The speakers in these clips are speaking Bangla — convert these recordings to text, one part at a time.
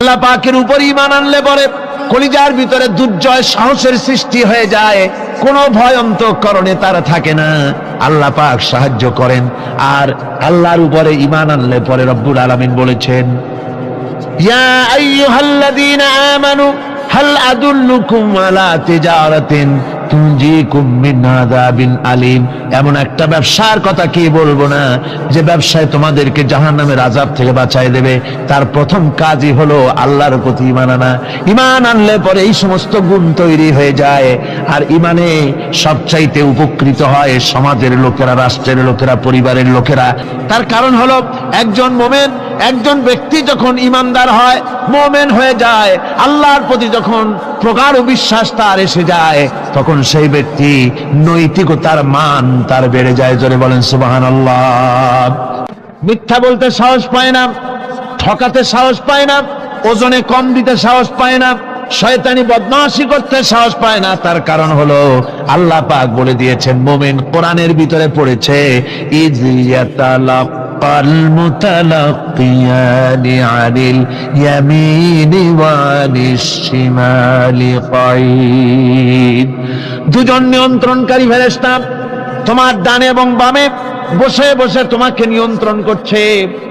আল্লাহ পাকের উপর ঈমান আনলে পরে কলিজার ভিতরে দুর্জয় সাহসের সৃষ্টি হয়ে যায়, কোনো ভয় অন্তঃকরণে তার থাকে না। আল্লাহ পাক সাহায্য করেন। আর আল্লাহর উপরে ঈমান আনলে পরে রব্বুল আলামিন বলেছেন, ইয়া আইয়ুহাল্লাযীনা আমানু হাল আদুল্লুকুম আলা তিজারাতিন তুনজিকুম মিন আযাবিন আলীম। এমন একটা ব্যবসার কথা কি বলবো না যে ব্যবসায় তোমাদেরকে জাহান্নামের আযাব থেকে বাঁচায় দেবে। তার প্রথম কাজই হলো আল্লাহর প্রতি ঈমান আনা। ঈমান আনলে পরে এই সমস্ত গুণ তৈরি হয়ে যায়। আর ঈমানে সবচাইতে উপকৃত হয় সমাজের লোকেরা, রাষ্ট্রের লোকেরা, পরিবারের লোকেরা। তার কারণ হলো একজন মুমিন, একজন ব্যক্তি যখন ঈমানদার হয়, মুমিন হয়ে যায়, আল্লাহর প্রতি যখন প্রগাঢ় বিশ্বাস তার এসে যায়, তখন সেই ব্যক্তি নৈতিকতার মান তার বেড়ে যায়। জোরে বলেন সুবহানাল্লাহ। মিথ্যা বলতে সাহস পায় না, ঠকাতে সাহস পায় না, ওজনে কম দিতে সাহস পায় না, শয়তানি বদমাশি করতে সাহস পায় না। তার কারণ হলো আল্লাহ পাক বলে দিয়েছেন, মুমিন কোরআনের ভিতরে পড়েছে, ইয ইয়াতালাক্কাল মুতালাক্কিয়ানি আনিল ইয়ামিনি ওয়া আনিশ শিমালি কাঈদ। দুজন নিয়ন্ত্রণকারী ফেরেশতা তোমার ডানে এবং বামে বসে বসে তোমাকে নিয়ন্ত্রণ করছে।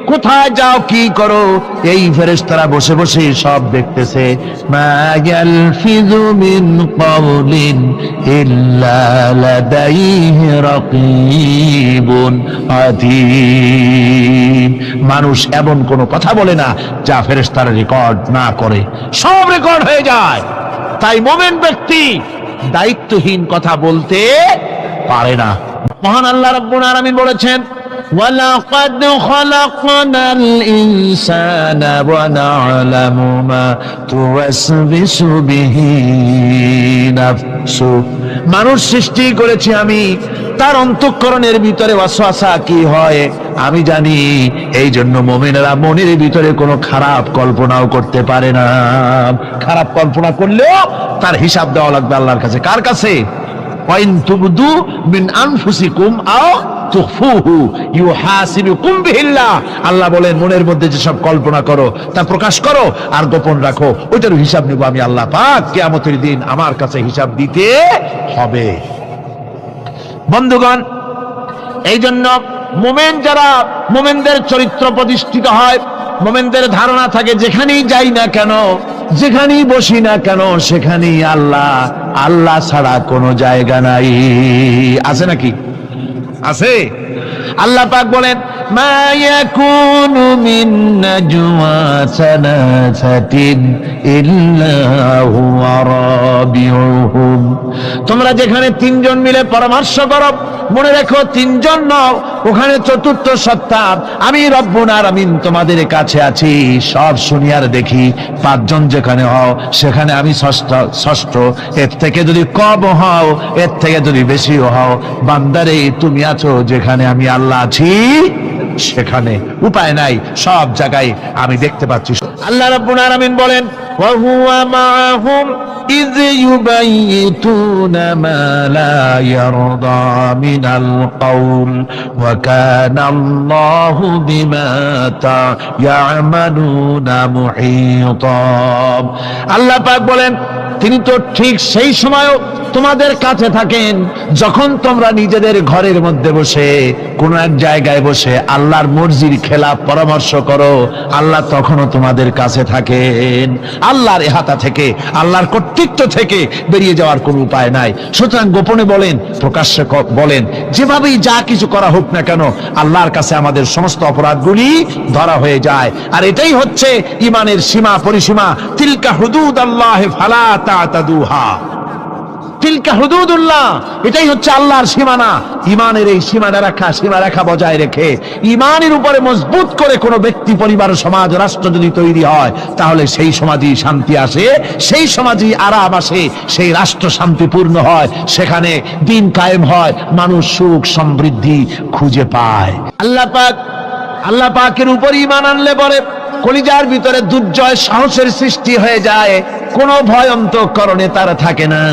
কোথায় যাও, কি করো, এই ফেরেশতারা বসে বসে সব দেখতেছে। মা ইয়ালফিযু মিন কাওলিন ইল্লা লাদাইহি রাকীবুন আতীদ। মানুষ এমন কোনো কথা বলে না যা ফেরেশতারা রেকর্ড না করে, সব রেকর্ড হয়ে যায়। তাই মুমিন ব্যক্তি দায়িত্বহীন কথা বলতে পারে না। মহান আল্লাহ রাব্বুল আলামিন বলেছেন, ওয়ালাকাদ খালাকনাল ইনসানা ওয়া না'লামু মা তুওয়াসবিসু বিহি নাফসু। মানুষ সৃষ্টি করেছি আমি, তার অন্তঃকরণের ভিতরে ওয়াসওয়াসা কি হয় আমি জানি। এই জন্য মুমিনেরা মনের ভিতরে কোনো খারাপ কল্পনাও করতে পারে না। খারাপ কল্পনা করলেও তার হিসাব দেওয়া লাগবে আল্লাহর কাছে। কার কাছে? ওয়াইন তুবদু মিন আনফুসিকুম আও তুখফুহু ইউহাসিবুকুম বিহিল্লাহ। আল্লাহ বলেন, মনের মধ্যে যে সব কল্পনা করো তা প্রকাশ করো আর গোপন রাখো, ওইটার হিসাব নেব আমি আল্লাহ পাক। কিয়ামতের দিন আমার কাছে হিসাব দিতে হবে। বন্ধুগণ, এই জন্য মুমিন যারা, মুমিনদের চরিত্র প্রতিষ্ঠিত হয়, মুমিনদের ধারণা থাকে যেখানেই যাই না কেন, যেখানেই বসি না কেন, সেখানেই আল্লাহ, আল্লাহ ছাড়া কোনো জায়গা নাই। আছে নাকি? আছে। আল্লাহ পাক বলেন, মা ইয়াকুনু মিন নাজওয়া সালাসাতিন ইল্লা হুয়া রাবিউহুম। তোমরা যেখানে তিনজন মিলে পরামর্শ করো, মনে রেখো তিনজন নও, ওখানে চতুর্থ সত্তা আমি রব্বুল আলামিন তোমাদের কাছে আছি। সব শুনি আর দেখি। পাঁচজন যেখানে হও সেখানে আমি ষষ্ঠ। এর থেকে যদি কম হও, এর থেকে যদি বেশিও হও, বান্দারে তুমি আছো যেখানে আমি আল্লাহ আছি সেখানে। উপায় নাই, সব জায়গায় আমি দেখতে পাচ্ছি। আল্লাহ রাব্বুল আলামিন বলেন, ওয়া হুয়া মাআহুম ইয ইউবাইতুনা মা লা ইয়ারদা মিনাল কাউল ওয়া কানা আল্লাহু বিমা তা'য়ামালুনা মুহীতা। আল্লাহ পাক বলেন, তিনি তো ঠিক সেই সময়ও তোমাদের কাছে থাকেন যখন তোমরা নিজেদের ঘরের মধ্যে বসে কোনো এক জায়গায় বসে আল্লাহর মর্জির খেলাফ পরামর্শ করো, আল্লাহ তখনও তোমাদের কাছে থাকেন। আল্লাহর ইহাতা থেকে, আল্লাহর কর্তৃত্ব থেকে বেরিয়ে যাওয়ার কোনো উপায় নাই। সুতরাং গোপনে বলেন, প্রকাশ্যে বলেন, যেভাবেই যা কিছু করা হোক না কেন, আল্লাহর কাছে আমাদের সমস্ত অপরাধগুলি ধরা হয়ে যায়। আর এটাই হচ্ছে ঈমানের সীমা পরিসীমা। তিলকা হুদুদাল্লাহ ফালা তা'তাদুহা। তিলকা হুদুদুল্লাহ, এটাই হচ্ছে আল্লাহর সীমানা। ঈমানের এই সীমারেখা বজায় রেখে ঈমানের উপরে মজবুত করে কোনো ব্যক্তি, পরিবার, সমাজ, রাষ্ট্র যদি তৈরি হয়, তাহলে সেই সমাজই শান্তি আসে, সেই সমাজই আরাম আসে, সেই রাষ্ট্র শান্তিপূর্ণ হয়, সেখানে দিন কায়েম হয়, মানুষ সুখ সমৃদ্ধি খুঁজে পায়। আল্লাহ পাকের উপর ঈমান আনলে পরে কলিজার ভিতরে দুর্জয় সাহসের সৃষ্টি হয়ে যায়, কোনো ভয় অন্তঃকরণে তার থাকে না।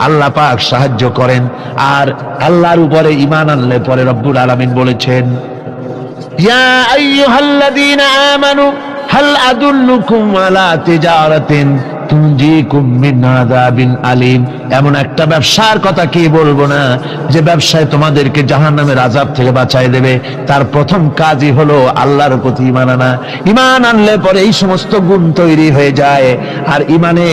আল্লাহ পাক সাহায্য করেন। আর আল্লাহর উপরে ঈমান আনলে পরে রব্বুল আলামিন বলেছেন, ইয়া আইয়ুহাল্লাযীনা আমানু হাল আদুল্লুকুম আলা তিজারাতিন তুনজিকুম মিন আযাবিন আলীম, এমন একটা ব্যবসার কথা কি বলবো না যে ব্যবসায় তোমাদেরকে জাহান্নামের আযাব থেকে বাঁচায় দেবে। তার প্রথম কাজই হলো আল্লাহর প্রতি ঈমান আনা। ঈমান আনলে পরে এই সমস্ত গুণ তৈরি হয়ে যায়। আর ঈমানে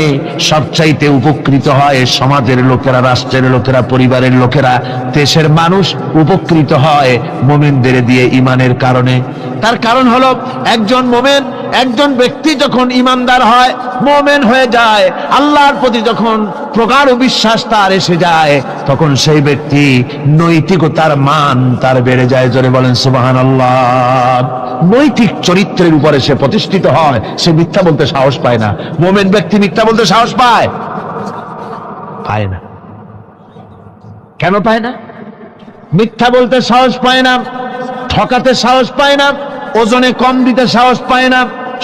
সবচাইতে উপকৃত হয় সমাজের লোকেরা, রাষ্ট্রের লোকেরা, পরিবারের লোকেরা, দেশের মানুষ উপকৃত হয় মুমিনদের দিয়ে ঈমানের কারণে। তার কারণ হলো একজন মুমিন, একজন ব্যক্তি যখন ঈমানদার হয়, মুমিন হয়ে যায়, আল্লাহর প্রতি যখন প্রগাঢ় বিশ্বাস তার এসে যায়, তখন সেই ব্যক্তি নৈতিকতার মান তার বেড়ে যায়। জোরে বলেন সুবহানাল্লাহ। নৈতিক চরিত্রের উপরে সে প্রতিষ্ঠিত হয়, সে মিথ্যা বলতে সাহস পায় না। মুমিন ব্যক্তি মিথ্যা বলতে সাহস পায়? পায় না। কেন পায় না? মিথ্যা বলতে সাহস পায় না, ঠকাতে সাহস পায় না, ওজনে কম দিতে সাহস পায় না,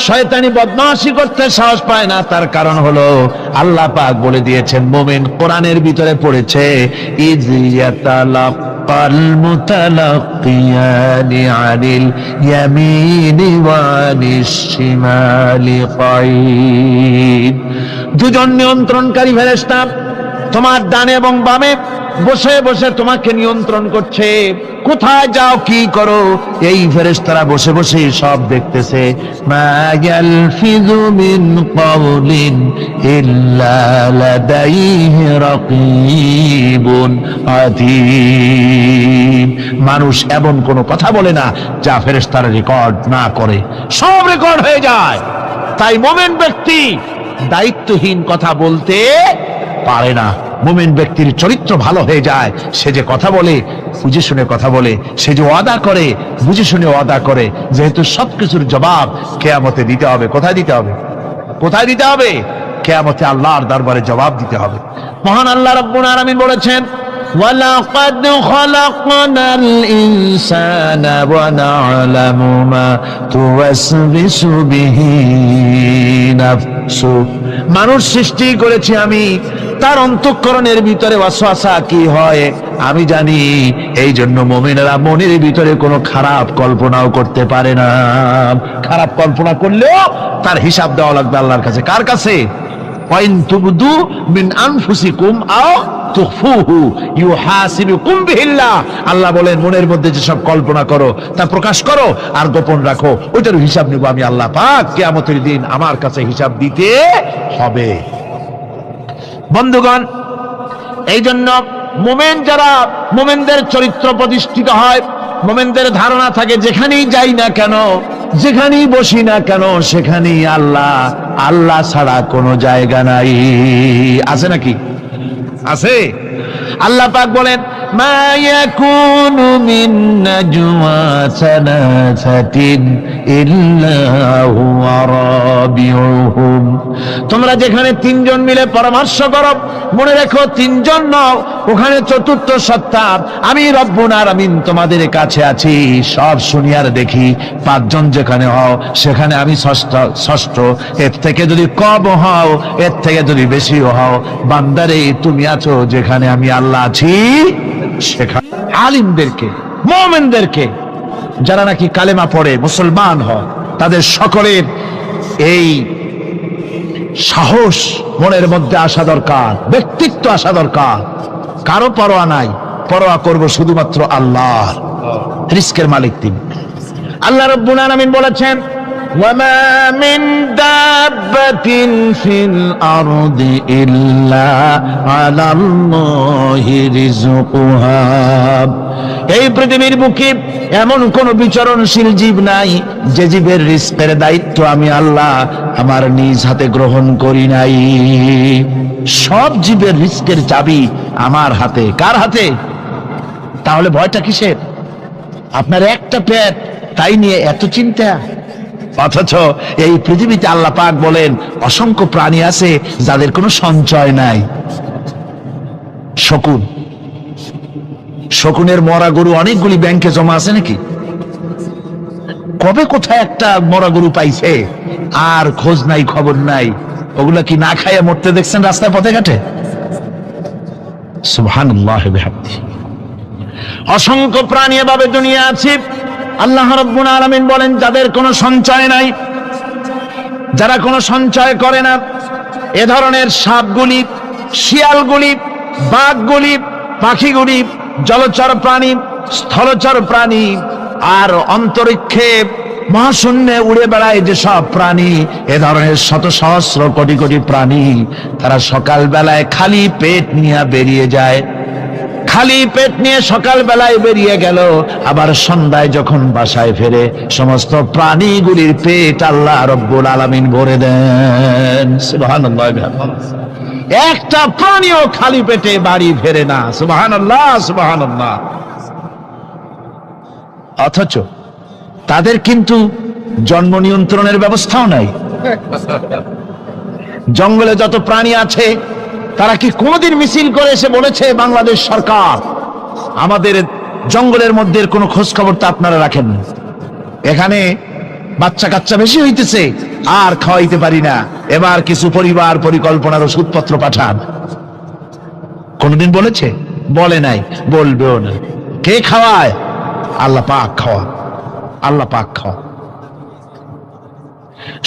শয়তানি বদমাশি করতে সাহস পায় না। তার কারণ হলো আল্লাহ পাক বলে দিয়েছেন, মুমিন কোরআনের ভিতরে পড়েছে, ইয ইয়াতালাক্কাল মুতালাক্কিয়ানি আনিল ইয়ামিনি ওয়া আনিশ শিমালি কাঈদ। দুজন নিয়ন্ত্রণকারী ফেরেশতা তোমার ডানে এবং বামে বসে বসে তোমাকে নিয়ন্ত্রণ করছে। কোথায় যাও, কি করো, এই ফেরেশতারা বসে বসে সব দেখতেছে। মা ইয়ালফিযু মিন কাওলিন ইল্লা লাদাইহি রাকীবুন আতীদ। মানুষ এমন কোন কথা বলে না যা ফেরেশতারা রেকর্ড না করে, সব রেকর্ড হয়ে যায়। তাই মুমিন ব্যক্তি দায়িত্বহীন কথা বলতে পারে না। মুমিন ব্যক্তির চরিত্র ভালো হয়ে যায়, সে যে কথা বলে বুঝে শুনে কথা বলে, সে যে ওয়াদা করে বুঝে শুনে ওয়াদা করে। যেহেতু সবকিছুর জবাব কিয়ামতে দিতে হবে। কোথায় দিতে হবে? কোথায় দিতে হবে? কিয়ামতে আল্লাহর দরবারে জবাব দিতে হবে। মহান আল্লাহ রাব্বুল আলামিন বলেছেন, وَلَقَدْ خَلَقْنَا الْإِنسَانَ وَنَعْلَمُ مَا تُوَسْوِسُ بِهِ نَفْسُهُ। মানুষ সৃষ্টি করেছি আমি, তার অন্তঃকরণের ভিতরে ওয়াসওয়াসা কি হয় আমি জানি। এই জন্য মুমিনেরা মনের ভিতরে কোনো খারাপ কল্পনাও করতে পারে না। খারাপ কল্পনা করলেও তার হিসাব দেওয়া লাগবে আল্লাহর কাছে। কার কাছে? ওয়াইন তুবদু মিন আনফুসিকুম আও তুখফুহু ইউহাসিবুকুম বিহিল্লাহ। আল্লাহ বলেন, মনের মধ্যে যেসব কল্পনা করো তা প্রকাশ করো আর গোপন রাখো, ওইটার হিসাব নেব আমি আল্লাহ পাক। কিয়ামতের দিন আমার কাছে হিসাব দিতে হবে। বন্ধুগণ, এই জন্য মুমিন যারা, মুমিনদের চরিত্র প্রতিষ্ঠিত হয়, মুমিনদের ধারণা থাকে যেখানেই যাই না কেন, যেখানেই বসি না কেন, সেখানেই আল্লাহ, আল্লাহ ছাড়া কোনো জায়গা নাই। আছে নাকি? আছে। আল্লাহ পাক বলেন, মা ইয়াকুনু মিন নাজওয়া সালাসাতিন ইল্লা হুয়া রাবিউহুম। তোমরা যেখানে তিনজন মিলে পরামর্শ করো, মনে রেখো তিনজন নও, ওখানে চতুর্থ সত্তা আমি রব্বুল আলামিন তোমাদের কাছে আছি। সব শুনিয়ার দেখি, পাঁচজন যেখানে হও সেখানে আমি ষষ্ঠ। এর থেকে যদি কম হও, এর থেকে যদি বেশি হও, বান্দারে তুমি আছো যেখানে আমি আল্লাহ আছি সেখানে। আলিমদেরকে, মুমিনদেরকে, যারা নাকি কালেমা পড়ে মুসলমান হয়, তাদের সকলের এই সাহস মনের মধ্যে আসা দরকার, ব্যক্তিত্ব আসা দরকার। কারো পরোয়া নাই, পরোয়া করব শুধুমাত্র আল্লাহর। রিস্কের মালিক তিনি। আল্লাহ রাব্বুল আলামিন বলেছেন, ওয়ামা মিন দাব্বাতিন ফিল আরদি ইল্লা আলাল্লাহি রিজকুহা। এই পৃথিবীর বুকে এমন কোন বিচরণশীল জীব নাই যে জীবের রিস্কের দায়িত্ব আমি আল্লাহ আমার নিজ হাতে গ্রহণ করি নাই। সব জীবের রিস্কের চাবি আমার হাতে। কার হাতে? তাহলে ভয়টা কিসের? আপনার একটা পেট, তাই নিয়ে এত চিন্তা। অথচ এই পৃথিবীতে আল্লাহ পাক বলেন অসংখ্য প্রাণী আছে যাদের কোনো সঞ্চয় নাই। শকুন, শকুনের মরা গরু অনেকগুলি ব্যাংকে জমা আছে নাকি? কবে কোথায় একটা মরা গরু পাইছে আর খোঁজ নাই, খবর নাই। ওগুলা কি না খাইয়া মরতে দেখছেন রাস্তায় পথে ঘাটে? সুবহানাল্লাহি ওয়া বিহামদিহি। অসংখ্য প্রাণী এভাবে দুনিয়া আছে। আল্লাহ রাব্বুল আলামিন বলেন যাদের কোনো সঞ্চয় নাই, যারা কোনো সঞ্চয় করে না, এ ধরনের সাপগুলি, শিয়ালগুলি, বাঘগুলি, পাখিগুলি, জলচর প্রাণী, স্থলচর প্রাণী, আর অন্তরিক্ষে মহাশূন্যে উড়ে বেড়ায় যেসব প্রাণী, এ ধরনের শত সহস্র কোটি কোটি প্রাণী, তারা সকাল বেলায় খালি পেট নিয়ে বেরিয়ে যায়। খালি পেট নিয়ে সকাল বেলায় বেরিয়ে গেল, আবার সন্ধ্যায় যখন বাসায় ফেরে সমস্ত প্রাণীগুলির পেট আল্লাহ রব্বুল আলামিন ভরে দেন। সুবহানাল্লাহ। একটা প্রাণীও খালি পেটে বাড়ি ফেরে না। সুবহানাল্লাহ, সুবহানাল্লাহ। অথচ তাদের কিন্তু জন্ম নিয়ন্ত্রণের ব্যবস্থাও নাই। জঙ্গলে যত প্রাণী আছে, তারা কি কোনোদিন মিছিল করে এসে বলেছে বাংলাদেশ সরকার আমাদের জঙ্গলের মধ্যে কোনো খোঁজ খবর তো আপনারা রাখেন না, এখানে বাচ্চা কাচ্চা বেশি হইতেছে আর খাওয়াইতে পারি না, এবার কিছু পরিবার পরিকল্পনার ওষুধপত্র পাঠান? কোনদিন বলেছে? বলে নাই, বলবেও না। কে খাওয়ায়? আল্লাহ পাক খাওয়া, আল্লাহ পাক খাওয়া।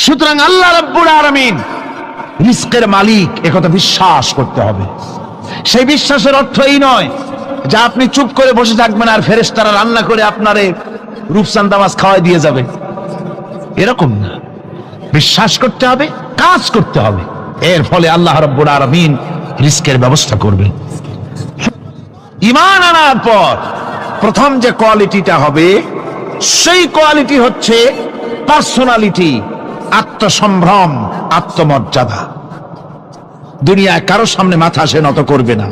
সুতরাং আল্লাহ রাব্বুল আলামিন রিজকের মালিক, একথা বিশ্বাস করতে হবে। সেই বিশ্বাসের অর্থ এই নয় যে আপনি চুপ করে বসে থাকবেন আর ফেরেশতারা রান্না করে আপনারে রূপচাঁদা মাছ খাওয়াই দিয়ে যাবে, এরকম না। বিশ্বাস করতে হবে, কাজ করতে হবে, এর ফলে আল্লাহ রাব্বুল আলামিন রিজকের ব্যবস্থা করবেন। ঈমান আনার পর প্রথম যে কোয়ালিটিটা হবে, সেই কোয়ালিটি হচ্ছে পার্সোনালিটি, আত্মসম্ভ্রম, আত্মমর্যাদা। দুনিয়ায় কারো সামনে মাথা সে নত করবে না,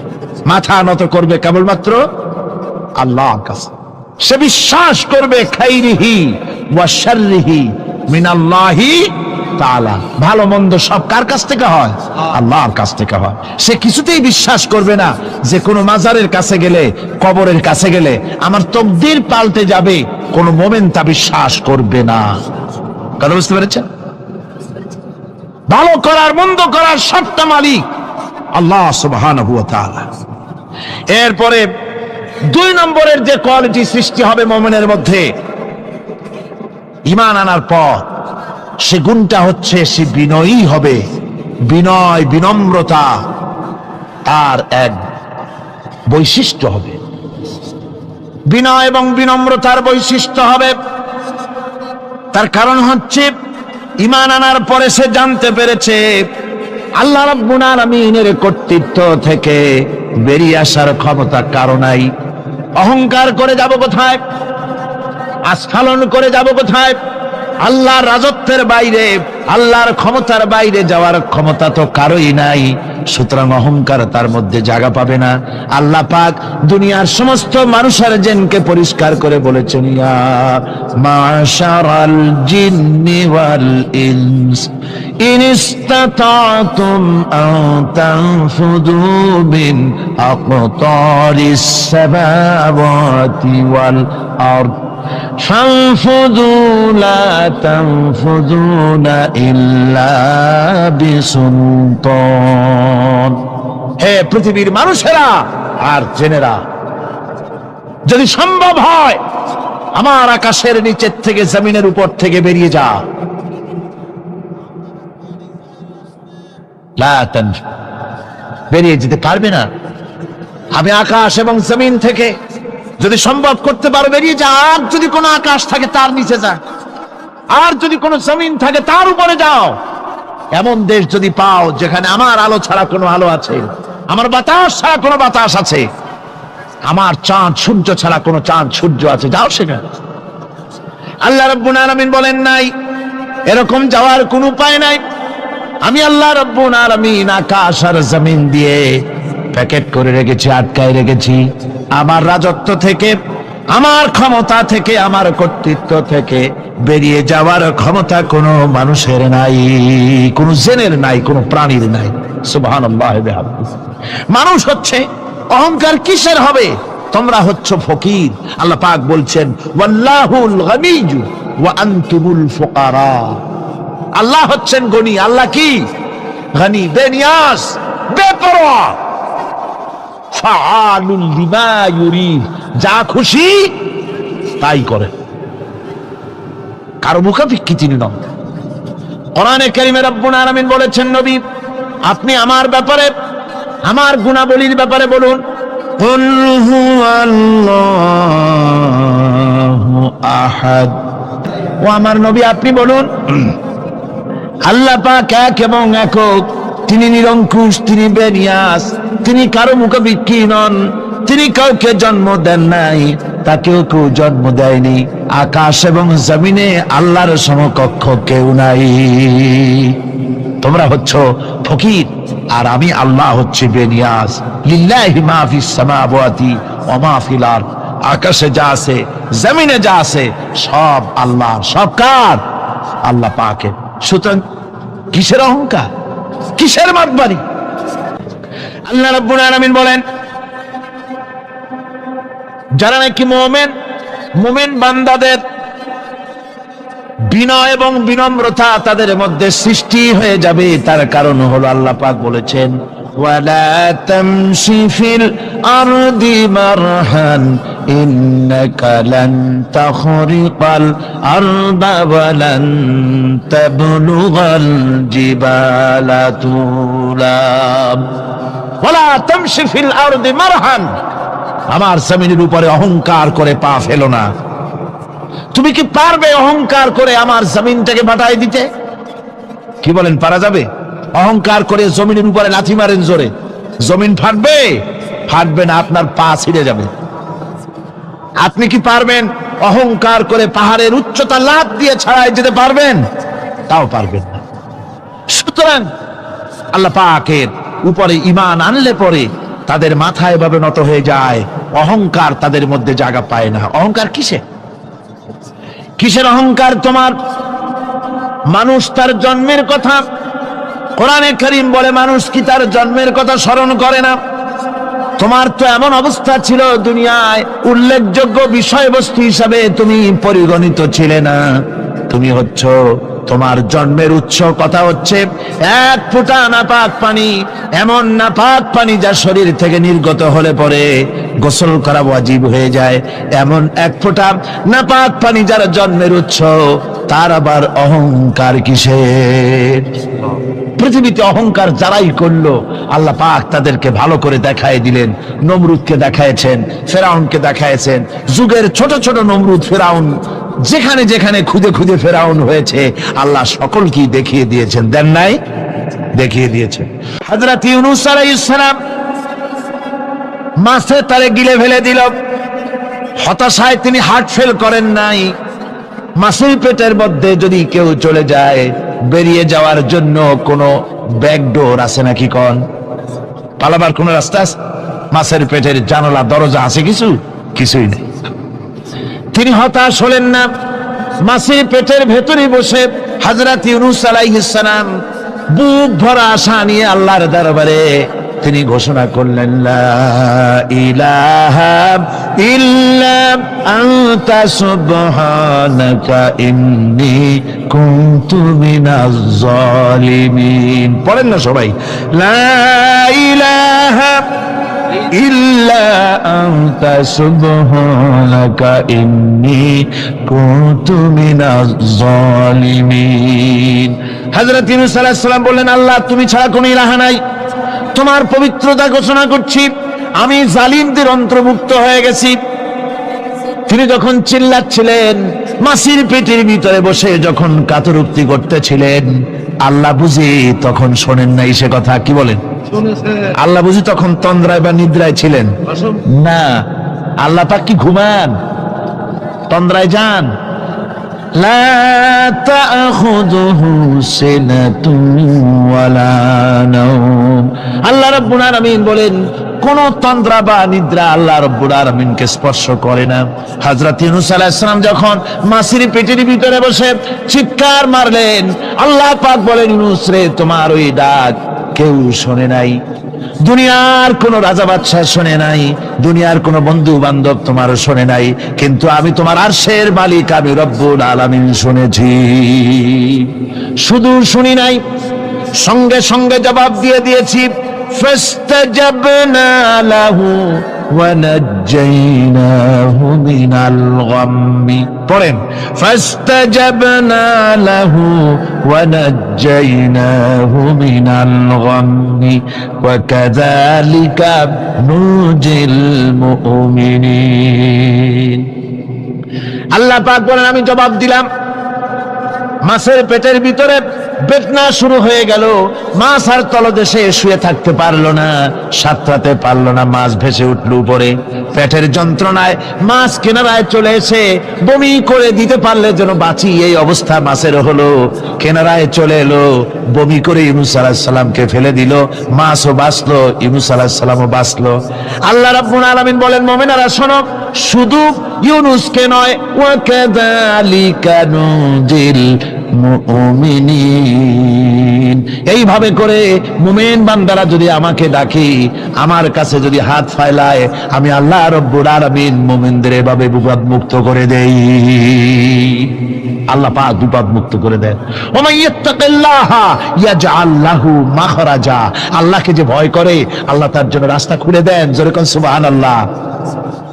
মাথা নত করবে কেবলমাত্র আল্লাহর কাছে। সে বিশ্বাস করবে খাইরিহি ওয়া শাররিহি মিনাল্লাহি তাআলা, ভালো মন্দ সব কার কাছ থেকে হয়? আল্লাহর কাছ থেকে হয়। সে কিছুতেই বিশ্বাস করবে না যে কোনো মাজারের কাছে গেলে, কবরের কাছে গেলে আমার তকদির পাল্টে যাবে, কোনো মোমেন তা বিশ্বাস করবে না। কথা বুঝতে পেরেছেন? ভালো করার মন্দ করার সবটা মালিক আল্লাহ সুবহানাহু ওয়া তাআলা। এরপরে 2 নম্বরের যে কোয়ালিটি সৃষ্টি হবে মুমিনের মধ্যে ঈমান আনার পর, সে গুণটা হচ্ছে সে বিনয়ী হবে। বিনয়, বিনম্রতা তার এক বৈশিষ্ট্য হবে। বিনয় এবং বিনম্রতার বৈশিষ্ট্য হবে। তার কারণ হচ্ছে ঈমান আনার পরে সে জানতে পেরেছে আল্লাহ রাব্বুল আলামিনের কর্তৃত্ব থেকে বেরিয়ে আসার ক্ষমতা কারো নাই। অহংকার করে যাব কোথায়? আস্ফালন করে যাব কোথায়? আল্লাহর রাজত্বের বাইরে, আল্লাহর ক্ষমতার বাইরে যাওয়ার ক্ষমতা তো কারোই নাই। সুতরাং অহংকার তার মধ্যে জায়গা পাবে না। আল্লাহ পাক দুনিয়ার সমস্ত মানুষের জিনকে পরিষ্কার করে বলেছেন, ইয়া মাশারাল জিন্নি ওয়াল ইনস ইন ইসতাতাতুম আন তানফুযু মিন আকতারিস সামাওয়াতি ওয়াল আরদ ফানফুযু লা তানফুযুনা ইল্লা বিসুলতান। হে পৃথিবীর মানুষেরা আর জেনেরা, যদি সম্ভব হয় আমার আকাশের নিচের থেকে, জমিনের উপর থেকে বেরিয়ে যা। লা তানফু, বেরিয়ে যেতে পারবে না। আমি আকাশ এবং জমিন থেকে যদি সম্ভব করতে পারো বেরিয়ে যা। আর যদি কোনো আকাশ থাকে তার নিচে যা, আর যদি কোনো জমিন থাকে তার উপরে যাও। এমন দেশ যদি পাও যেখানে আমার আলো ছাড়া কোনো আলো আছে, আমার বাতাস ছাড়া কোনো বাতাস আছে, আমার চাঁদ সূর্য ছাড়া কোনো চাঁদ সূর্য আছে, যাও সেখানে। আল্লাহ রাব্বুল আলামিন বলেন নাই এরকম যাওয়ার কোনো উপায় নাই। আমি আল্লাহ রাব্বুল আলামিন আকাশ আর জমিন দিয়ে প্যাকেট করে রেখেছি, আটকায় রেখেছি। আমার রাজত্ব থেকে, আমার ক্ষমতা থেকে, আমার কর্তৃত্ব থেকে বেরিয়ে যাওয়ার ক্ষমতা কোনো মানুষের নাই, কোনো জেনের নাই, কোনো প্রাণীর নাই। সুবহানাল্লাহ। মানুষ হচ্ছে অহংকার কিসের হবে? তোমরা হচ্ছ ফকির। আল্লাহ পাক বলছেন ওয়াল্লাহুল গানিয়্যু ওয়া আনতুমুল ফুকারা। আল্লাহ হচ্ছেন গনি। আল্লাহ কি? গনি, বেনিয়াজ, বেপরোয়া। ফাআলুল লিমা ইউরিদ, যা খুশি তাই করে, কারো মুখাপেক্ষী তিনি নন। কোরআনে কারীমে রব্বুল আলামিন বলেছেন, নবী আপনি আমার ব্যাপারে, আমার গুণাবলীর ব্যাপারে বলুন। কুল হুয়াল্লাহু আহাদ। ও আমার নবী আপনি বলুন, আল্লাহ পাক এক এবং একক, তিনি নিরঙ্কুশ, তিনি বেনিয়াস, তিনি কারো মুখাপেক্ষী নন, তিনি কাউকে জন্ম দেন নাই, তাকেও কেউ জন্ম দেয়নি। আকাশ এবং জমিনে আল্লাহর সমকক্ষ কেউ নাই। তোমরা হচ্ছ ফকির আর আমি আল্লাহ হচ্ছে বেনিয়াস। লিল্লাহি মা ফিস সামাওয়াতি ওয়া মা ফিল আরদ। আকাশে যা আছে, জমিনে যা আছে, সব আল্লাহ। সব কার? আল্লাহ পাকের। সুতরাং কিসের অহংকার, কিসের মাতবাড়ি? আল্লাহ রাব্বুল আলামিন বলেন, যারা নাকি মুমিন বান্দাদের বিনয় এবং বিনম্রতা তাদের মধ্যে সৃষ্টি হয়ে যাবে, তার কারণ হলো আল্লাহ পাক বলেছেন, ওয়ালা তামশি ফিল আরদি মারহান ইন্নাকা লান তাখরিকাল আরদা ওয়া লান তাবলুগাল জিবালা তুলা। ওয়ালা তামশি ফিল আরদি মারহান, আমার জমিনের উপরে অহংকার করে পা ফেলো না। তুমি কি পারবে অহংকার করে আমার জমিনটাকে বাটাই দিতে? কি বলেন, পারা যাবে? অহংকার করে জমিনের উপরে লাথি মারেন জোরে, জমিন ফাটবে? ফাটবে না, আপনার পা ছিঁড়ে যাবে। আপনি কি পারবেন অহংকার করে পাহাড়ের উচ্চতা লাফ দিয়ে ছাড়াই যেতে পারবেন? তাও পারবেন না। সুতরাং আল্লাহ পাকের উপরে ঈমান আনলে পরে তাদের মাথা এভাবে নত হয়ে যায়, অহংকার তাদের মধ্যে জায়গা পায় না। অহংকার কিসের অহংকার তোমার? মানুষ তার জন্মের কথা, কোরআনে কারীম বলে, মানুষ কি তার জন্মের কথা স্মরণ করে না? তোমার তো এমন অবস্থা ছিল, দুনিয়ায় উল্লেখযোগ্য বিষয়বস্তু হিসাবে তুমি পরিগণিত ছিলে না। তুমি হচ্ছ, তোমার জন্মের উৎস কথা হচ্ছে এক ফোঁটা নাপাক পানি, এমন নাপাক পানি যা শরীর থেকে নির্গত হলে পরে গোসল করা ওয়াজিব হয়ে যায়। এমন এক ফোঁটা নাপাক পানি যার জন্মের উৎস, তার আবার অহংকার কিসের? পৃথিবীতে অহংকার যারাই করলো আল্লাহ পাক তাদেরকে ভালো করে দেখায় দিলেন। নমরুদকে দেখায়ছেন, ফেরাউনকে দেখায়ছেন, যুগের ছোট ছোট নমরুদ ফেরাউন যেখানে যেখানে খুদে খুদে ফেরাউন হয়েছে, আল্লাহ সকলকেই দেখিয়ে দিয়েছেন। দেন নাই? দেখিয়ে দিয়েছেন। হযরত ইউনূস আলাইহিস সালাম মাছে তারে গিলে ফেলে দিল, হতাশায় তিনি হার্ট ফেল করেন নাই। মাছের পেটের মধ্যে যদি কেউ চলে যায়, বেরিয়ে যাওয়ার জন্য কোনো ব্যাকডোর আছে নাকি? পালাবার কোন রাস্তা আছে? মাছের পেটের জানালা দরজা আছে? কিছুই নেই। তিনি হতাশ হলেন না। মাছের পেটের ভেতরে বসে হযরত ইউনূস আলাইহিস সালাম বুক ভরা আশা নিয়ে আল্লাহর দরবারে তিনি ঘোষণা করলেন, লা ইলাহা ইল্লা আনতা সুবহানাকা ইন্নী কুনতু মিনাজ জালিমিন। পড়েন না সবাই, লা ইলাহা ইল্লা আনতা সুবহানাকা ইন্নী কুনতু মিনাজ জালিমিন। হযরত ইউনূস আলাইহিস সালাম বললেন, আল্লাহ তুমি ছাড়া কোনো ইলাহা নাই, তোমার পবিত্রতা ঘোষণা করছি, আমি জালিমদের অন্তর্ভুক্ত হয়ে গেছি। তিনি যখন চিল্লাচ্ছিলেন, মাছির পেটের ভিতরে বসে যখন কাতরুক্তি করতেছিলেন, আল্লাহ বুঝি তখন শোনেন নাই সে কথা? কি বলেন? আল্লাহ বুঝি তখন তন্দ্রায় বা নিদ্রায় ছিলেন না? আল্লাহ পাক কি ঘুমান? তন্দ্রায় যান? লা তাখুযুহু সিনাতুন ওয়ালা নাওম। আল্লাহ রাব্বুল আলামিন বলেন, কোন তন্দ্রা বা নিদ্রা আল্লাহ রাব্বুল আলামিনকে স্পর্শ করে না। হযরত ইউনূস আলাইহিস সালাম যখন মাছের পেটের ভিতরে বসে চিৎকার মারলেন, আল্লাহ পাক বলেন, ইউনূস রে, তোমার ওই ডাক কেউ শোনে নাই, দুনিয়ার কোন রাজা বাদশাহ শোনে নাই, দুনিয়ার কোন বন্ধু বান্ধব তোমার শোনে নাই, কিন্তু আমি তোমার আরশের মালিক, আমি রব্বুল আলামিন শুনেছি। শুধু শুনি নাই, সঙ্গে সঙ্গে জবাব দিয়ে দিয়েছি। ফাস্তাজাবনা লাহু ونجيناه من الغم পড়েন فاستجبنا له ونجيناه من الغم وكذلك ننجي المؤمنين আল্লাহ পাক বলেন আমি জবাব দিলাম মাছের পেটের ভিতরে বেদনা শুরু হয়ে গেল মাছ আর তলদেশে শুয়ে থাকতে পারলো না সাঁতরাতে পারলো না মাছ ভেসে উঠলো উপরে পেটের যন্ত্রণায় মাছ কিনারায় চলে এসে বমি করে দিতে পারলে যেন বাঁচি এই অবস্থা মাছের হলো কিনারায় চলে এলো বমি করে ইউনূস আলাইহিস সালামকে ফেলে দিল মাছও বাঁচলো ইউনূস আলাইহিস সালামও বাঁচলো আল্লাহ রাব্বুল আলামিন বলেন মুমিনেরা শোনো শুধু ইউনূসকে নয় ওয়াকাযালিকা নুজিল মুমিনিন এইভাবে করে মুমিন বান্দারা যদি আমাকে ডাকে আমার কাছে যদি হাত ফালায় আমি আল্লাহ রাব্বুল আলামিন মুমিনদের এভাবে বিপদ মুক্ত করে দেই আল্লাহ পাক বিপদ মুক্ত করে দেন ওমান ইয়াত্তাকিল্লাহা ইয়াজআল লাহু মাখরাজা আল্লাহকে যে ভয় করে আল্লাহ তার জন্য রাস্তা খুলে দেন জোরে কোন সুবহানাল্লাহ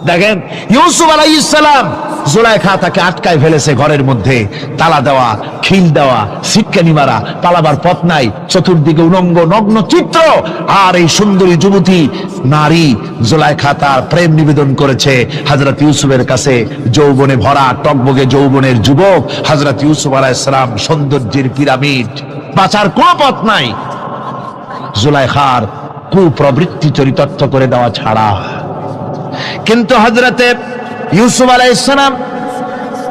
দেখেন ইউসুফ আলাইহিস সালাম জুলাইখা তাকে আটকায় ফেলেছে ঘরের মধ্যে তালা দেওয়া খিল দেওয়া সিটকানি মারা পালাবার পথ নাই চতুর্দিকে উলঙ্গ নগ্ন চিত্র আর এই সুন্দরী যুবতী নারী জুলাইখা তার প্রেম নিবেদন করেছে হযরত ইউসুফের কাছে যৌবনে ভরা টকবগে যৌবনের যুবক হযরত ইউসুফ আলাইহিস সালাম সৌন্দর্যের পিরামিড বাঁচার কোনো পথ নাই জুলাইখার কুপ্রবৃত্তি চরিতার্থ করে দেওয়া ছাড়া কিন্তু হযরতে ইউসুফ আলাইহিস সালাম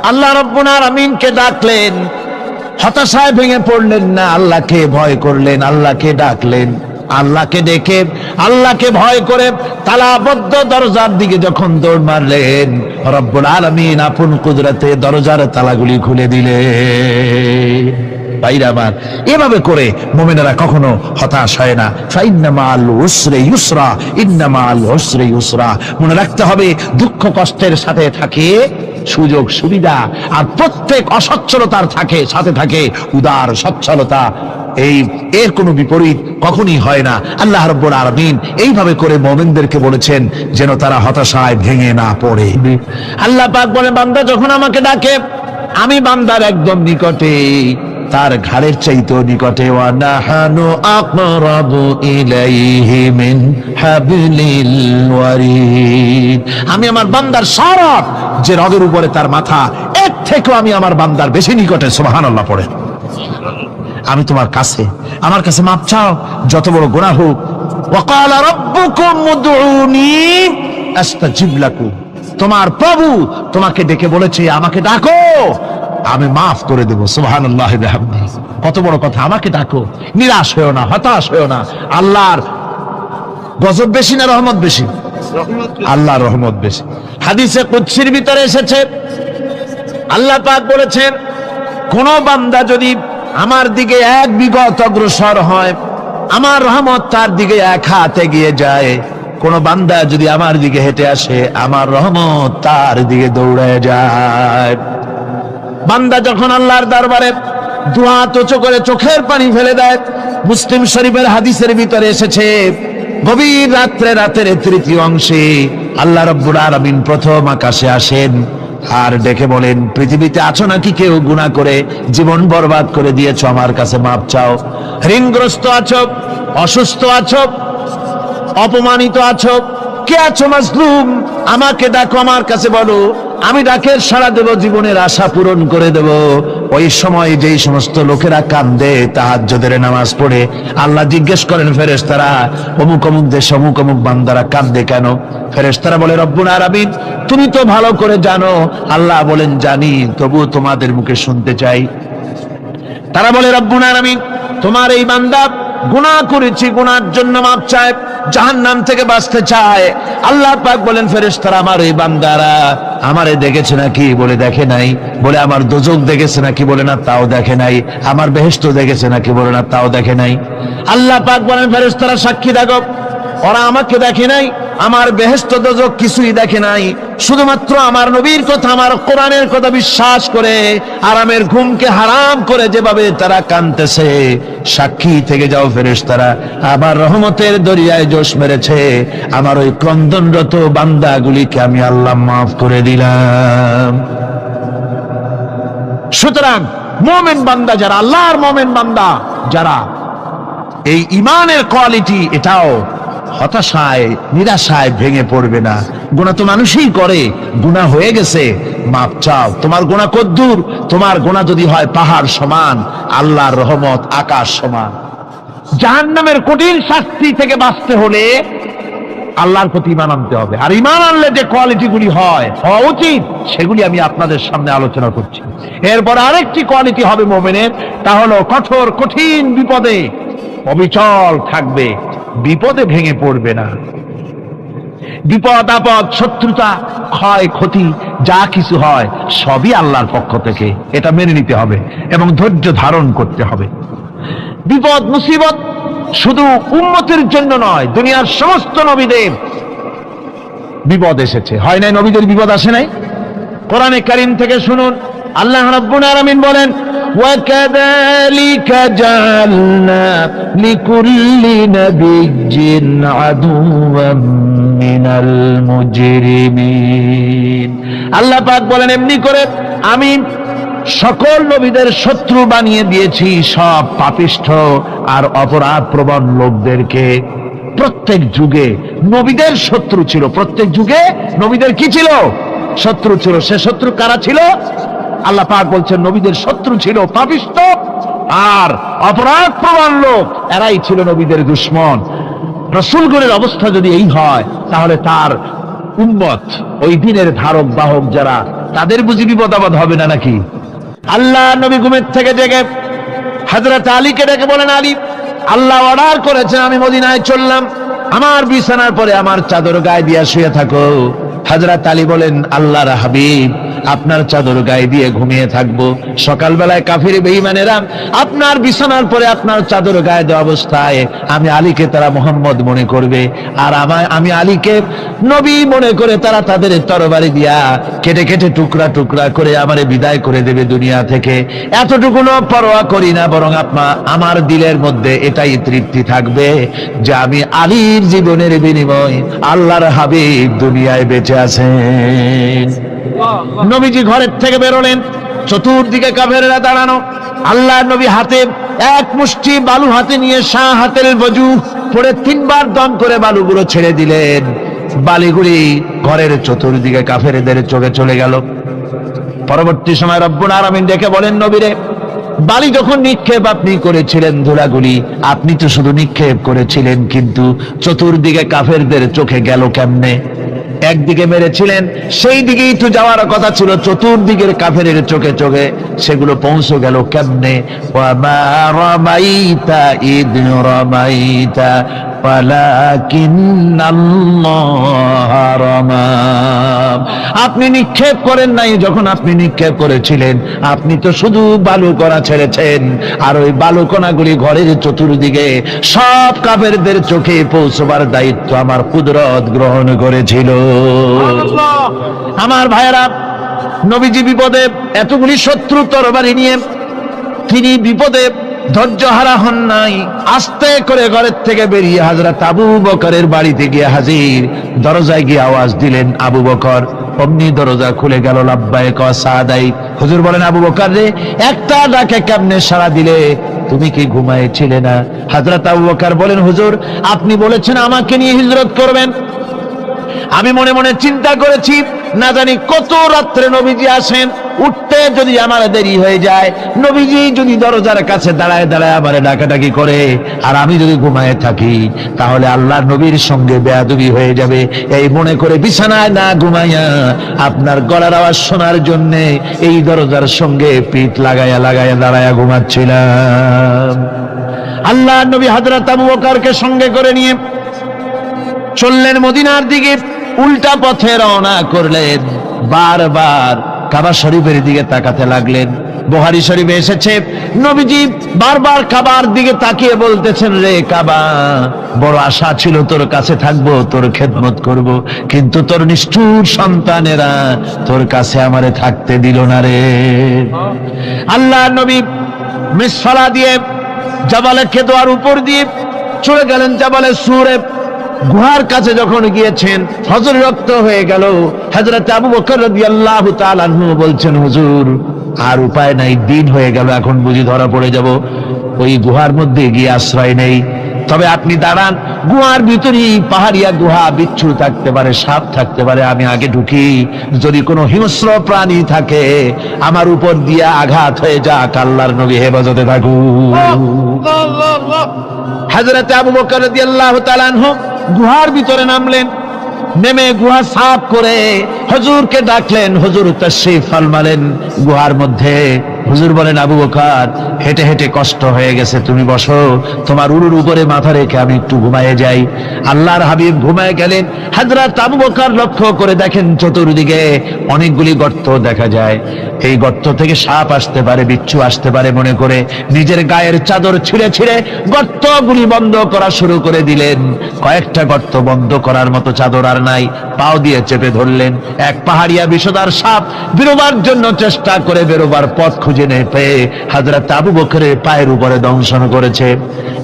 আল্লাহ রাব্বুল আলামিনকে ডাকলেন হতাশায় ভেঙে পড়লেন না আল্লাহকে ভয় করলেন আল্লাহকে ডাকলেন আল্লাহকে ডেকে আল্লাহকে ভয় করে তালাবদ্ধ দরজার দিকে যখন দৌড় মারলেন রব্বুল আলামিন আপন কুদরতে দরজার তালাগুলি খুলে দিলেন ভাইরা আমার এভাবে করে মুমিনেরা কখনো হতাশ হয় না ফাইন্না মাআল উসরি ইউসরা ইন্না মাআল উসরি ইউসরা মনে রাখতে হবে দুঃখ কষ্টের সাথে থাকে সুযোগ সুবিধা আর প্রত্যেক অসচ্ছলতার সাথে থাকে উদার সচ্ছলতা এর কোনো বিপরীত কখনই হয় না আল্লাহ রাব্বুল আলামিন এইভাবে করে মুমিনদেরকে বলেছেন যেন তারা হতাশায় ভেঙে না পড়ে আল্লাহ পাক বলে বান্দা যখন আমাকে ডাকে আমি বান্দার একদম নিকটে তার ঘাড়ের চাইতেও নিকটে ওয়ানাহানু আকরাবু ইলাইহি মিন হাবলিল ওয়ারিদ আমি আমার বান্দার সরব যে রগের উপরে তার মাথা এর থেকেও আমি আমার বান্দার বেশি নিকটে সুবহানাল্লাহ পড়ে আমি তোমার কাছে আমার কাছে মাপ চাও যত বড় গুনাহ হোক ওয়াকালা রাব্বুকুম উদউনি আস্তাজিব লাকুম তোমার প্রভু তোমাকে ডেকে বলেছে আমাকে ডাকো আমি মাফ করে দেব সুবহানাল্লাহি বিহামদিহি কত বড় কথা আমাকে ডাকো নিরাশ হয়ো না হতাশ হয়ো না আল্লাহর গজব বেশি না রহমত বেশি আল্লাহর রহমত বেশি হাদিসে কুদসির ভিতরে এসেছে আল্লাহ পাক বলেছেন কোন বান্দা যদি আমার দিকে এক বিগত অগ্রসর হয় আমার রহমত তার দিকে এক হাত এগিয়ে যায় কোন বান্দা যদি আমার দিকে হেঁটে আসে আমার রহমত তার দিকে দৌড়ে যায় বান্দা যখন আল্লাহর দরবারে দুহাত উঁচু করে চোখের পানি ফেলে দেয় মুসলিম শরীফের হাদিসের ভিতরে এসেছে গভীর রাত্রে রাতের তৃতীয় অংশে আল্লাহ রাব্বুল আলামিন প্রথম আকাশে আসেন আর ডেকে বলেন পৃথিবীতে আছো নাকি কেউ গুনাহ করে জীবন বরবাদ করে দিয়েছো আমার কাছে মাপ চাও ঋণগ্রস্ত আছো অসুস্থ আছো অপমানিত আছো কে আছো মাজলুম আমাকে ডাকো আমার কাছে বলো আমি ডাকের সাড়া দেব জীবনের আশা পূরণ করে দেব ওই সময় যেই সমস্ত লোকেরা কান্দে তাহাজ্জুদের নামাজ পড়ে আল্লাহ জিজ্ঞেস করেন ফেরেশতারা অমুক অমুক দেশ অমুক অমুক বান্দারা কান্দে কেন ফেরেশতারা বলে রব্বুল আলামিন তুমি তো ভালো করে জানো আল্লাহ বলেন জানি তবু তোমাদের মুখে শুনতে চাই তারা বলে রব্বুল আলামিন তোমার এই বান্দা গুনাহ করেছি গুনার জন্য মাপ চায় জাহান্নাম থেকে বাঁচতে চায় আল্লাহ পাক বলেন ফেরেশতারা আমার এই বান্দারা আমারে দেখেছে নাকি বলে দেখে নাই বলে আমার দোজখ দেখেছে নাকি বলে না তাও দেখে নাই আমার বেহেশত দেখেছে নাকি বলে না তাও দেখে নাই আল্লাহ পাক বলেন ফেরেশতারা সাক্ষী থাকো ওরা আমাকে দেখে নাই, আমার বেহেশত দোজখ কিছুই দেখে নাই, শুধুমাত্র আমার নবীর কথা, আমার কোরআনের কথা বিশ্বাস করে আরামের ঘুমকে হারাম করে যেভাবে তারা কাঁদতেছে, সাক্ষী থেকে যাও ফেরেশতারা, আবার রহমতের দরিয়ায় জোশ মেরেছে আমার ওই ক্রন্দনরত বান্দাগুলিকে আমি আল্লাহ মাফ করে দিলাম। সুতরাং মুমিন বান্দা যারা, আল্লাহর মুমিন বান্দা যারা, এই ঈমানের কোয়ালিটি, এটাও হতাশায় নিরাশায় ভেঙে পড়বে না। গুনাহ তো মানুষই করে, গুনাহ হয়ে গেছে মাপ চাও। তোমার গুনাহ কদ্দুর? তোমার গুনাহ যদি হয় পাহাড় সমান, আল্লাহর রহমত আকাশ সমান। জাহান্নামের কঠিন শাস্তি থেকে বাঁচতে হলে আল্লাহর প্রতি ঈমান আনতে হবে। আর ঈমান আনলে যে কোয়ালিটিগুলি হওয়া উচিত, সেগুলি আমি আপনাদের সামনে আলোচনা করছি। এরপর আরেকটি কোয়ালিটি হবে মুমিনের, তা হলো কঠোর কঠিন বিপদে অবিচল থাকবে, বিপদে ভেঙে পড়বে না। বিপদ আপদ, শত্রুতা, ক্ষয় ক্ষতি যা কিছু হয় সবই আল্লাহর পক্ষ থেকে, এটা মেনে নিতে হবে এবং ধৈর্য ধারণ করতে হবে। বিপদ মুসিবত শুধু উম্মতের জন্য নয়, দুনিয়ার সমস্ত নবীদের বিপদ এসেছে, হয় নাই? নবীদের বিপদ আসে নাই? কোরআনে কারীম থেকে শুনুন, আল্লাহ রাব্বুল আলামিন বলেন, وَكَذَلِكَ جَعَلْنَا لِكُلِّ نَبِيٍّ عَدُوًّا مِنَ الْمُجْرِمِينَ। আল্লাহ পাক বলেন, এমনি করে আমি সকল নবীদের শত্রু বানিয়ে দিয়েছি সব পাপিষ্ঠ আর অপরাধ প্রবণ লোকদেরকে। প্রত্যেক যুগে নবীদের শত্রু ছিল, প্রত্যেক যুগে নবীদের কি ছিল? শত্রু ছিল। সে শত্রু কারা ছিল? আল্লাহ পাক বলছেন নবীদের শত্রু ছিল পাপিষ্ঠ আর অপরাধ প্রবণ লোক, এরাই ছিল নবীদের দুশমন। রাসূলগণের অবস্থা যদি এই হয়, তাহলে তার উম্মত, ওই দিনের ধারক বাহক যারা, তাদের বুঝি বিপদ আপদ হবে না নাকি? আল্লাহ নবী ঘুমের থেকে জেগে হযরত আলীকে ডেকে বলেন, আলী, আল্লাহ অর্ডার করেছেন আমি মদিনায় চললাম, আমার বিছানার পরে আমার চাদর গায়ে দিয়ে শুয়ে থাকো। হযরত আলী বলেন, আল্লাহর হাবিব, আপনার চাদর গায়ে দিয়ে ঘুমিয়ে থাকবো, সকালবেলায় কাফির বেঈমানেরা আপনার বিছানার পরে আপনার চাদর গায়ে দেওয়া অবস্থায় আমি আলীকে তারা মুহাম্মদ মনে করবে, আর আমি আলীকে নবী মনে করে তারা তাদের তরবারি দিয়া কেটে কেটে টুকরা টুকরা করে আমারে বিদায় করে দেবে দুনিয়া থেকে। এতটুকুনো পরোয়া করি না, বরং আমার দিলের মধ্যে এটাই তৃপ্তি থাকবে যে আমি আলীর জীবনের বিনিময় আল্লাহর হাবিব দুনিয়ায় বেঁচে আছেন। নবীজি ঘরের থেকে বেরোলেন, চতুর্দিকে কাফেররা দাঁড়ানো। আল্লাহ নবী হাতে এক মুষ্টি বালু হাতে নিয়ে শাহ হাতের বজু পড়ে 3 বার দম করে বালুগুলো ছেড়ে দিলেন। বালিগুলি ঘরের চতুর্দিকে কাফেরদের চোখে চলে গেল। পরবর্তী সময় রব্বুল আলামিন ডেকে বলেন, নবীরে, বালি যখন নিক্ষেপ আপনি করেছিলেন, ধুলাগুলি আপনি তো শুধু নিক্ষেপ করেছিলেন, কিন্তু চতুর্দিকে কাফেরদের চোখে গেল কেমনে? একদিকে মেরেছিলেন, সেই দিকেই তো যাওয়ার কথা ছিল, চতুর্দিকের কাফেরের চোখে চোখে সেগুলো পৌঁছে গেল কেমনে? ওয়ামা রামাইতা ইদ রামাইতা ওয়ালাকিন্নাল্লাহ রামা। আপনি নিক্ষেপ করেন নাই, যখন আপনি নিক্ষেপ করেছিলেন আপনি তো শুধু বালু কণা ছেড়েছেন, আর ওই বালু কণাগুলি ঘরের চতুর্দিকে সব কাফেরদের চোখে পৌঁছবার দায়িত্ব আমার কুদরত গ্রহণ করেছিল। আমার ভাইয়েরা, নবীজি বিপদে, এতগুলি শত্রু তরবারি নিয়ে তিনি বিপদে ধৈর্য হারা হন নাই। আস্তে করে ঘরের থেকে বেরিয়ে হযরত আবু বকরের বাড়িতে গিয়ে হাজির। দরজায় গিয়ে আওয়াজ দিলেন, আবু বকর। অমনি দরজা খুলে গেল, লাব্বাইক ওয়া সাদাইক। হুজুর বলেন, আবু বকর রে, একটা ডাকে কেমনে সাড়া দিলে? তুমি কি ঘুমাইছিলে না? হযরত আবু বকর বলেন, হুজুর, আপনি বলেছেন আমাকে নিয়ে হিজরত করবেন, আমি মনে মনে চিন্তা করেছি, না জানি কত রাত্রে নবীজি আসেন, উঠতে যদি আমার দেরি হয়ে যায়, নবীজি যদি দরজার কাছে দাঁড়ায় দাঁড়ায় আমারে ডাকাডাকি করে, আর আমি যদি ঘুমায় থাকি, তাহলে আল্লাহর নবীর সঙ্গে বেয়াদবি হয়ে যাবে। এই মনে করে বিছানায় না ঘুমাইয়া আপনার গলার আওয়াজ শোনার জন্য এই দরজার সঙ্গে পিঠ লাগাইয়া লাগাইয়া দাঁড়াইয়া ঘুমাচ্ছিলাম। আল্লাহর নবী হযরত আবু বকরকে সঙ্গে করে নিয়ে চললেন মদিনার দিকে। উল্টা পথে রওনা করলেন, বারবার কাবা শরীফের দিকে তাকাতে লাগলেন। বুখারী শরীফে এসেছে, নবীজি বারবার কাবার দিকে তাকিয়ে বলতেছেন, রে কাবা, বড় আশা ছিল তোর কাছে থাকবো, তোর খেদমত করব, কিন্তু তোর নিষ্ঠুর সন্তানেরা তোর কাছে আমারে থাকতে দিল না রে। আল্লাহ নবী মিসফালা দিয়ে জাবালে কেদোয়ার উপর দিয়ে চলে গেলেন জাবালে সুরে। গুহার কাছে যখন গিয়েছেন, হযরত রক্ত হয়ে গেল। হযরত আবু বকর রাদিয়াল্লাহু তাআলা আনহু বলছেন, হুজুর আর উপায় নাই, দিন হয়ে গেল, এখন বুঝি ধরা পড়ে যাব, ওই গুহার মধ্যে গিয়ে আশ্রয় নেই। তবে আপনি দাঁড়ান, গুহার ভিতরেই পাহাড়িয়া গুহা, বিচ্ছু থাকতে পারে, সাপ থাকতে পারে, আমি আগে ঢুকি, যদি কোনো হিংস্র প্রাণী থাকে আমার উপর দিয়ে আঘাত হয়ে যাক, আল্লাহর নবী হেফাজতে থাকুক। হযরত আবু বকর রাদিয়াল্লাহু তাআলা আনহু গুহার ভিতরে নামলেন, নেমে গুহা সাফ করে হুজুরকে ডাকলেন। হুজুর তাশরীফ ফরমালেন গুহার মধ্যে। হুজুর বলেন, আবু বকর, হেঁটে হেঁটে কষ্ট হয়ে গেছে, তুমি বসো, তোমার উরুর উপরে মাথা রেখে আমি একটু ঘুমায়ে যাই। আল্লাহর হাবিব ঘুমায়ে গেলেন। হযরত আবু বকর লক্ষ্য করে দেখেন চতুর্দিকে অনেকগুলি গর্ত দেখা যায়। এই গর্ত থেকে সাপ আসতে পারে, বিচ্ছু আসতে পারে মনে করে নিজের গায়ের চাদর ছিঁড়ে ছিঁড়ে গর্তগুলি বন্ধ করা শুরু করে দিলেন। কয়েকটা গর্ত বন্ধ করার মতো চাদর আর নাই, পাও দিয়ে চেপে ধরলেন। এক পাহাড়িয়া বিষধর সাপ বেরোবার জন্য চেষ্টা করে বেরোবার পথ খুঁজে না পেয়ে হযরত আবু বকরের পায়ের উপরে দংশন করেছে।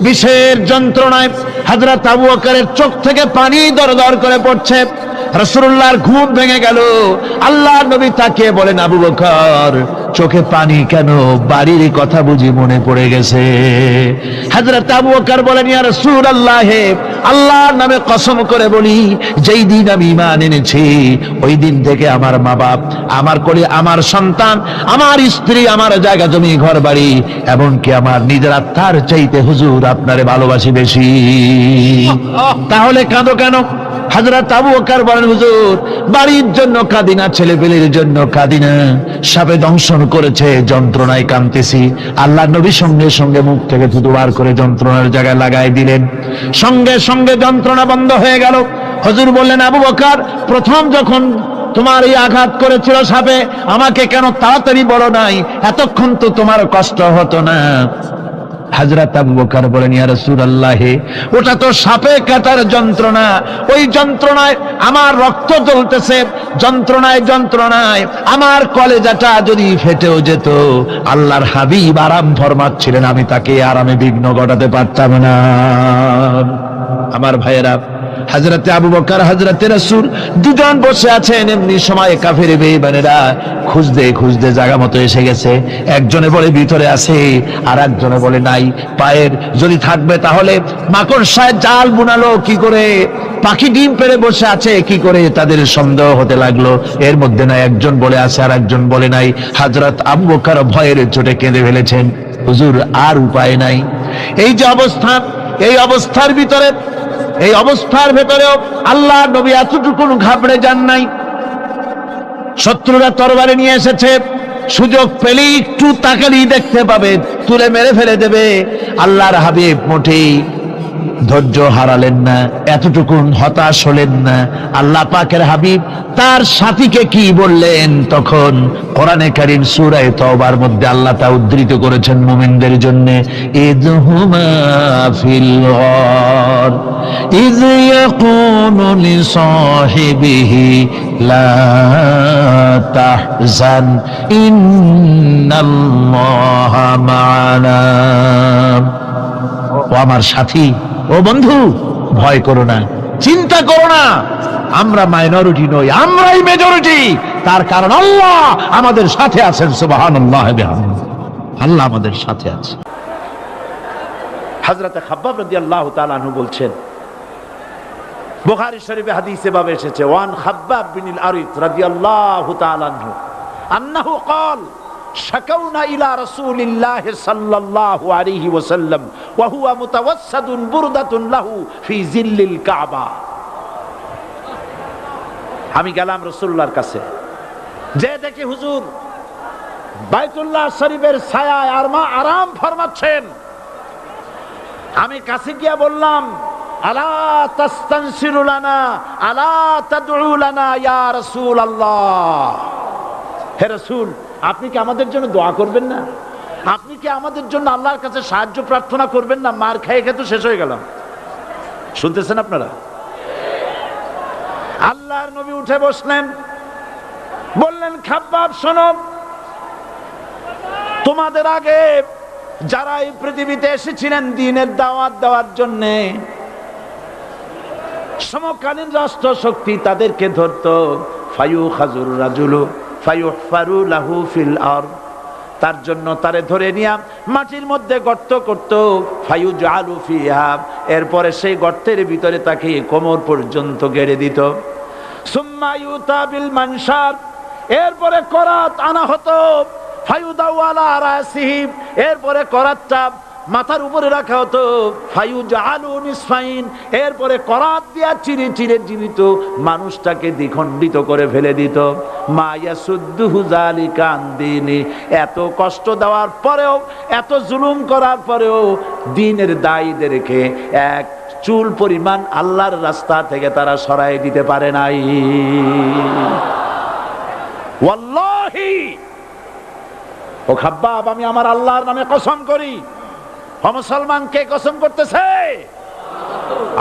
বিষের যন্ত্রণায় হযরত আবু বকরের চোখ থেকে পানি দরদর করে পড়ছে। রাসূলুল্লাহর ঘুম ভেঙে গেল। আল্লাহর নবী তাকিয়ে বলেন, আবু বকর, চোখে পানি কেন? বাড়ির কথা বুঝি মনে পড়ে গেছে? হযরত আবু বকর বলেন, ইয়া রাসূলুল্লাহ, আল্লাহর নামে কসম করে বলি, যেই দিন আমি ঈমান এনেছি ওই দিন থেকে আমার মা বাপ, আমার কোলে আমার সন্তান, আমার স্ত্রী, আমার জায়গা জমি ঘর বাড়ি, এমনকি আমার নিজের আত্মার চাইতে হুজুর আপনারে ভালোবাসি বেশি। তাহলে কাঁদো কেন? হযরত আবু বকর বলেন, হুজুর বাড়ির জন্য কাঁদি না, ছেলেপেলের জন্য কাঁদি না, সাপে দংশন করেছে, যন্ত্রণায় কাঁদতেছি। আল্লাহর নবী সঙ্গে সঙ্গে মুখ থেকে থুতু বার করে যন্ত্রণার জায়গায় লাগাই দিলেন। সঙ্গে সঙ্গে যন্ত্রণা বন্ধ হয়ে গেল। হুজুর বললেন, আবু বকর, প্রথম যখন তোমার এই আঘাত করেছিল সাপে, আমাকে কেন তাড়াতাড়ি বলো নাই? এতক্ষণ তো তোমার কষ্ট হতো না। হযরত আবু বকর বলেন, ইয়া রাসূলুল্লাহ, ওটা তো সাপে কাটার যন্ত্রণা, ওই যন্ত্রণায় আমার রক্ত জ্বলতেছে, যন্ত্রণায় যন্ত্রণায় আমার কলেজাটা যদি ফেটেও যেত। আল্লাহর হাবিব আরাম ফরমাচ্ছিলেন, আমি তাকে আরামে বিঘ্ন ঘটাতে পারতাম না। আমার ভাইয়েরা, হযরতে আবু বকর, হযরতে রাসূল দুজন বসে আছেন। এমনি সময় কাফের বেঈমানেরা খুঁজতে খুঁজতে জায়গা মতো এসে গেছে। একজনে বলে ভিতরে আছে, আর একজনে বলে নাই। পায়ের যদি থাকবে তাহলে মাকড়সায় জাল বুনালো কি করে, পাখি ডিম পেড়ে বসে আছে কি করে, তাদের সন্দেহ হতে লাগলো। এর মধ্যে না একজন বলে আছে আর একজন বলে নাই। হযরত আবু বকর ভয়ের চোটে কেঁদে ফেলেছেন, হুজুর আর উপায় নাই। এই যে অবস্থা, এই অবস্থার ভিতরে, এই অবস্থার ভেতরেও আল্লাহ নবী এতটুকু ঘাবড়ে যান নাই। শত্রুরা তরবারি নিয়ে এসেছে, সুযোগ পেলেই একটু তাকালেই দেখতে পাবে, তুলে মেরে ফেলে দেবে। আল্লাহর হাবিব মোটেই ধৈর্য হারালেন না, এতটুকু হতাশ হলেন না। আল্লাহ পাকের হাবিব তার সাথীকে কি বললেন? তখন কোরআনে কারীম সূরা তাওবার মধ্যে আল্লাহ তা উদ্ধৃত করেছেন মুমিনদের জন্য, ইযহুমা ফিল গার ইয ইয়াকুলু লিসাহিবিহি লা তাহজান ইন্নাল্লাহা মা'ানা। ও আমার সাথী, ও বন্ধু, ভয় করো না, চিন্তা করো না, আমরা মাইনরিটি নই, আমরাই মেজরিটি। তার কারণ আল্লাহ আমাদের সাথে আছেন। সুবহানাল্লাহ বিহামদিহি, আল্লাহ আমাদের সাথে আছে। হযরত খাব্বাব রাদিয়াল্লাহু তাআলা আনহু বলছেন, বুখারী শরীফে হাদিসে ভাবে এসেছে, ওয়ান খাব্বাব বিন আরিত রাদিয়াল্লাহু তাআলা আনহু আন্নাহু ক্বাল শাকাউনা ইলা রাসূলিল্লাহি সাল্লাল্লাহু আলাইহি ওয়াসাল্লাম ওয়া হুয়া মুতাওয়াসসাদুন বুরদাতুন লাহু ফি জিল্লিল কাবা। আমি গেলাম রাসূলুল্লাহর কাছে, যে দেখি হুজুর বাইতুল্লাহ শরীফের ছায়ায় আরাম ফরমাচ্ছেন। আমি কাছে গিয়ে বললাম, আলা তাস্তানসিরু লানা আলা তাদউ লানা ইয়া রাসূলুল্লাহ, হে রাসূল আপনি কি আমাদের জন্য দোয়া করবেন না? আপনি কি আমাদের জন্য আল্লাহর কাছে সাহায্য প্রার্থনা করবেন না? মার খেয়ে খেয়ে তো শেষ হয়ে গেলাম। শুনতেছেন আপনারা? আল্লাহর নবী উঠে বসলেন, বললেন, খাব্বাব শোনো, তোমাদের আগে যারা এই পৃথিবীতে এসেছিলেন দ্বীনের দাওয়াত দেওয়ার জন্য, সমকালীন রাষ্ট্র শক্তি তাদেরকে ধরতো, ফায়ুখাজুর রাজুলু ফায়ুহফারু লাহু ফিল আরদ, তার জন্য তারে ধরে নিয়া মাটির মধ্যে গর্ত করত, ফায়ুজআলু ফিহা, এরপরে সেই গর্তের ভিতরে তাকে কোমর পর্যন্ত গেড়ে দিত। সুম্মা ইউতা বিল মানশার, এরপরে করাত আনা হতো, ফায়ুদাউ আলা রাসিহি, এরপরে করাতটা মাথার উপরে রাখা হতো, ফায়ুজআলু নিসফাইন, এরপরে করাত দিয়া চিরে চিরে জীবিত মানুষটাকে দ্বিখণ্ডিত করে ফেলে দিত। মা ইয়াসুদ্দুহু যালিকা আন দীনি, এত কষ্ট দেওয়ার পরেও, এত জুলুম করার পরেও দ্বীনের দায়ীদেরকে এক চুল পরিমাণ আল্লাহর রাস্তা থেকে তারা সরাই দিতে পারে নাই। ওয়াল্লাহি, ও খাব্বাব, আমি আমার আল্লাহর নামে কসম করি। ও মুসলমান, কে কসম করতেছে?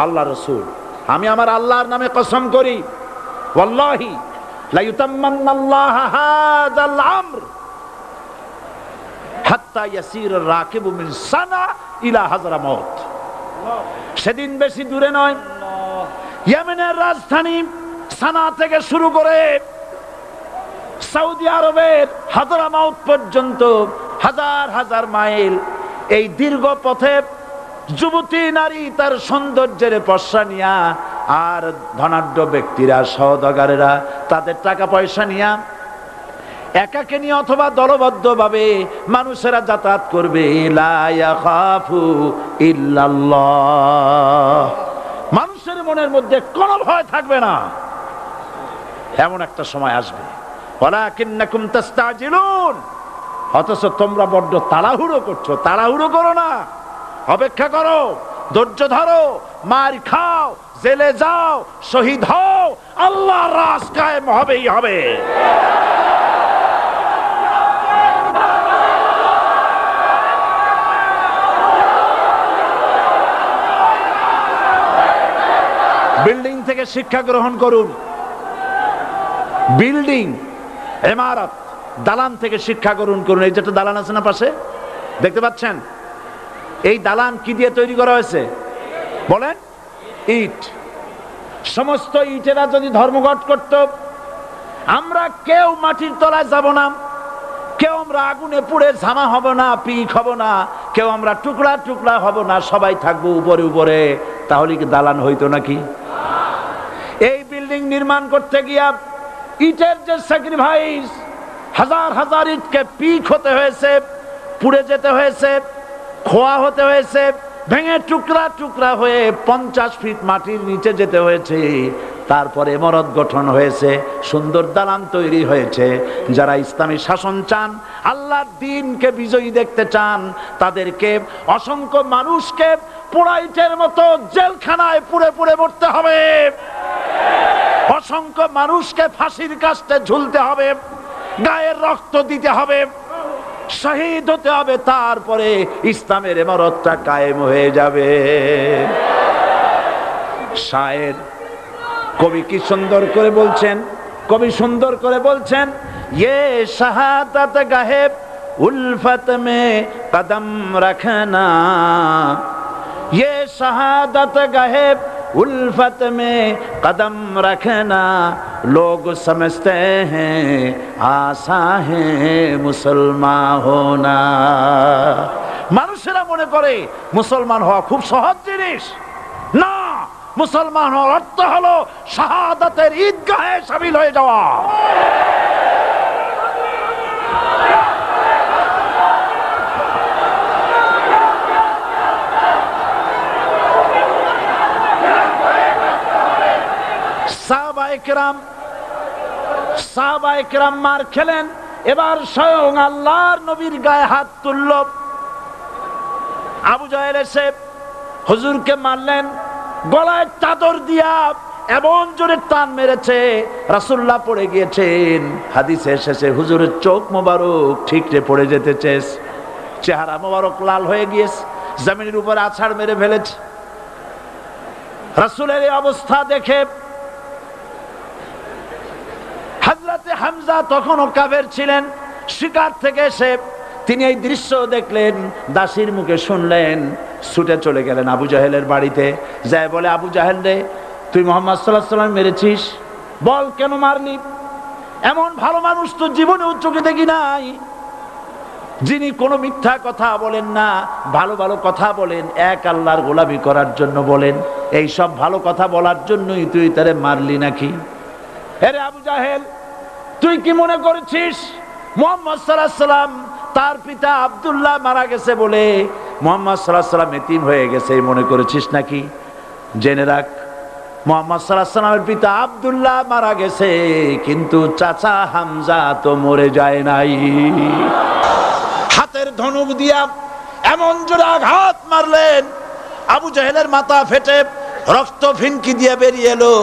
আল্লাহ রাসূল। আমি আমার আল্লাহর নামে কসম করি, ওয়াল্লাহি লা ইউতাম্মান্নাল্লাহু হাযাল আমর হাত্তা ইয়াসির রাকিবু মিন সানা ইলা হাজরামাউত। সেদিন বেশি দূরে নয়, ইয়েমেনের রাজধানী সানা থেকে শুরু করে সৌদি আরবের হাজরামাউত পর্যন্ত হাজার হাজার মাইল, এই দীর্ঘ পথে যুবতী নারী তার সৌন্দর্যের পশ্চা নিয়া, আর ধনাঢ্য ব্যক্তিরা সওদাগরেরা তাদের টাকা পয়সা নিয়া একাকে নিয়ে অথবা দলবদ্ধ ভাবে মানুষেরা যাতায়াত করবে। লা ইয়াখাফু ইল্লাল্লাহ, মানুষের মনের মধ্যে কোনো ভয় থাকবে না। এমন একটা সময় আসবে, ওয়ালাকিন্নাকুম তাস্তাজিলুন, অথচ তোমরা বড্ড তাড়াহুড়ো করছো। তাড়াহুড়ো করো না, অপেক্ষা করো, ধৈর্য ধরো, মার খাও, জেলে যাও, শহীদ হও, আল্লাহর রাজ কায়েম হবেই হবে। বিল্ডিং থেকে শিক্ষা গ্রহণ করুন। বিল্ডিং, ইমারত, দালান থেকে শিক্ষা গ্রহণ করুন। এই যেটা দালান আছে না পাশে, দেখতে পাচ্ছেন? এই দালান কি দিয়ে তৈরি করা হয়েছে বলেন? ইট। সমস্ত ইটেরা যদি ধর্মঘট করত, আমরা কেউ মাটির তলায় যাব না, কেউ আমরা আগুনে পুড়ে ঝামা হব না, পিক হব না, কেউ আমরা টুকরা টুকরা হব না, সবাই থাকবো উপরে উপরে, তাহলে কি দালান হইতো নাকি? এই বিল্ডিং নির্মাণ করতে গিয়া ইটের যে স্যাক্রিফাইস, হাজার হাজার ইটকে পিক হতে হয়েছে, পুড়ে যেতে হয়েছে, খোয়া হতে হয়েছে, ভেঙে টুকরা টুকরা হয়ে 50 ফিট মাটির নিচে যেতে হয়েছে, তারপরে ইমারত গঠন হয়েছে, সুন্দর দালান তৈরি হয়েছে। যারা ইসলামী শাসন চান, আল্লাহর দ্বীনকে বিজয়ী দেখতে চান, তাদেরকে অসংখ্য মানুষকে পোড়া ইটের মতো জেলখানায় পুড়ে পুড়ে মরতে হবে, অসংখ্য মানুষকে ফাঁসির কাস্টে ঝুলতে হবে, গায়ের রক্ত দিতে হবে, শহীদ হতে হবে, তারপরে ইসলামের ইমারতটা কায়েম হয়ে যাবে। শায়ের, কবি কি সুন্দর করে বলছেন, কবি সুন্দর করে বলছেন, ये शहादत गाहे उल्फत में कदम रखना, ये शहादत गाहे उल्फत में कदम रखना, लोग समझते हैं आसा है मुसलमान होना। মানুষেরা মনে করে মুসলমান হওয়া খুব সহজ জিনিস। না, মুসলমান হওয়ার অর্থ হলো শাহাদাতের ঈদগাহে শামিল হয়ে যাওয়া। সাহাবায়ে কেরাম মার খেলেন, এবার স্বয়ং আল্লাহর নবীর গায়ে হাত তুলল। আবু জাহেল এসে হুজুরকে মারলেন, গলায় চাদর দিয়া এমন জোরে টান মেরেছে রাসূলুল্লাহ পড়ে গিয়েছেন। হাদিসে এসেছে হুজুরের চোখ মোবারক ঠিকরে পড়ে যেতে চেয়েছে, চেহারা মোবারক লাল হয়ে গিয়েছে, জমিনের উপরে আছাড় মেরে ফেলেছে। রাসূলের এই অবস্থা দেখে হযরতে হামজা তখনও কাফের ছিলেন, শিকার থেকে এসে তিনি এই দৃশ্য দেখলেন, দাসীর মুখে শুনলেন, ছুটে চলে গেলেন আবু জাহেলের বাড়িতে। যায় বলে, আবু জাহেল রে, তুই মুহাম্মদ সাল্লাল্লাহু আলাইহি ওয়াসাল্লাম মেরেছিস, বল কেন মারলি? এমন ভালো মানুষ তো জীবনে চোখে দেখি নাই, যিনি কোনো মিথ্যা কথা বলেন না, ভালো ভালো কথা বলেন, এক আল্লাহর গোলামি করার জন্য বলেন। এই সব ভালো কথা বলার জন্যই তুই তারে মারলি নাকি? আরে আবু জাহেল, তুই কি মনে করেছিস মুহাম্মদ সাল্লাল্লাহু আলাইহি ওয়াসাল্লাম তার পিতা আব্দুল্লাহ মারা গেছে বলে মুহাম্মদ সাল্লাল্লাহু আলাইহি ওয়াসাল্লাম এতিম হয়ে গেছে মনে করেছিস নাকি? জেনে রাখ, মুহাম্মদ সাল্লাল্লাহু আলাইহি ওয়াসাল্লামের পিতা আব্দুল্লাহ মারা গেছে, কিন্তু চাচা হামজা তো মরে যায় নাই। হাতের ধনুক দিয়া এমন জোরে আঘাত মারলেন, আবু জাহেলের মাথা ফেটে রক্ত ফিনকি দিয়ে বেরিয়ে এলো।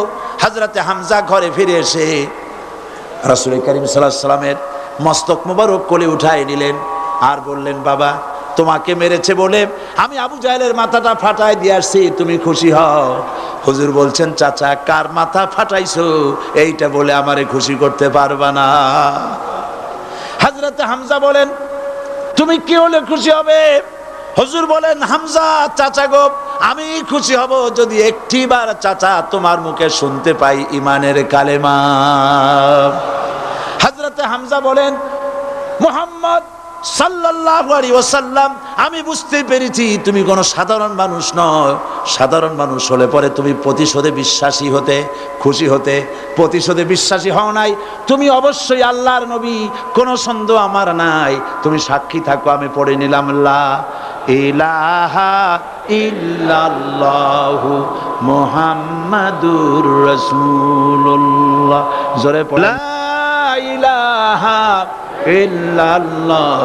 হযরতে হামজা ঘরে ফিরে এসে রাসূল করিম সাল্লাল্লাহু আলাইহি ওয়াসাল্লামের মস্তক মোবারক কোলে উঠায় নিলেন আর বললেন, বাবা, তোমাকে মেরেছে বলে আমি আবু জাহেলের মাথাটা ফাটাই দিয়ে আসছি, তুমি খুশি হও। হুজুর বলছেন, চাচা, কার মাথা ফাটাইছো এইটা বলে আমারে খুশি করতে পারবা না। হযরতে হামজা বলেন, তুমি কি হলে খুশি হবে? হুজুর বলেন, হামজা চাচা গো, আমি খুশি হব যদি একটিবার চাচা তোমার মুখে শুনতে পাই ঈমানের কালেমা। হযরতে হামজা বলেন, মুহাম্মদ সাল্লাল্লাহু আলাইহি ওয়াসাল্লাম, আমি বুঝতে পেরেছি তুমি কোনো সাধারণ মানুষ নয়। সাধারণ মানুষ হলে পরে তুমি প্রতিশোধে বিশ্বাসী হতে, খুশি হতে। প্রতিশোধে বিশ্বাসী হও নাই, তুমি অবশ্যই আল্লাহর নবী, কোনো সন্দেহ আমার নাই। তুমি সাক্ষী থাকো, আমি পড়ে নিলাম, লা ইলাহা ইল্লাল্লাহু মুহাম্মাদুর রাসূলুল্লাহ। জোরে পড়ে, লা ইলাহা ইল্লাল্লাহ।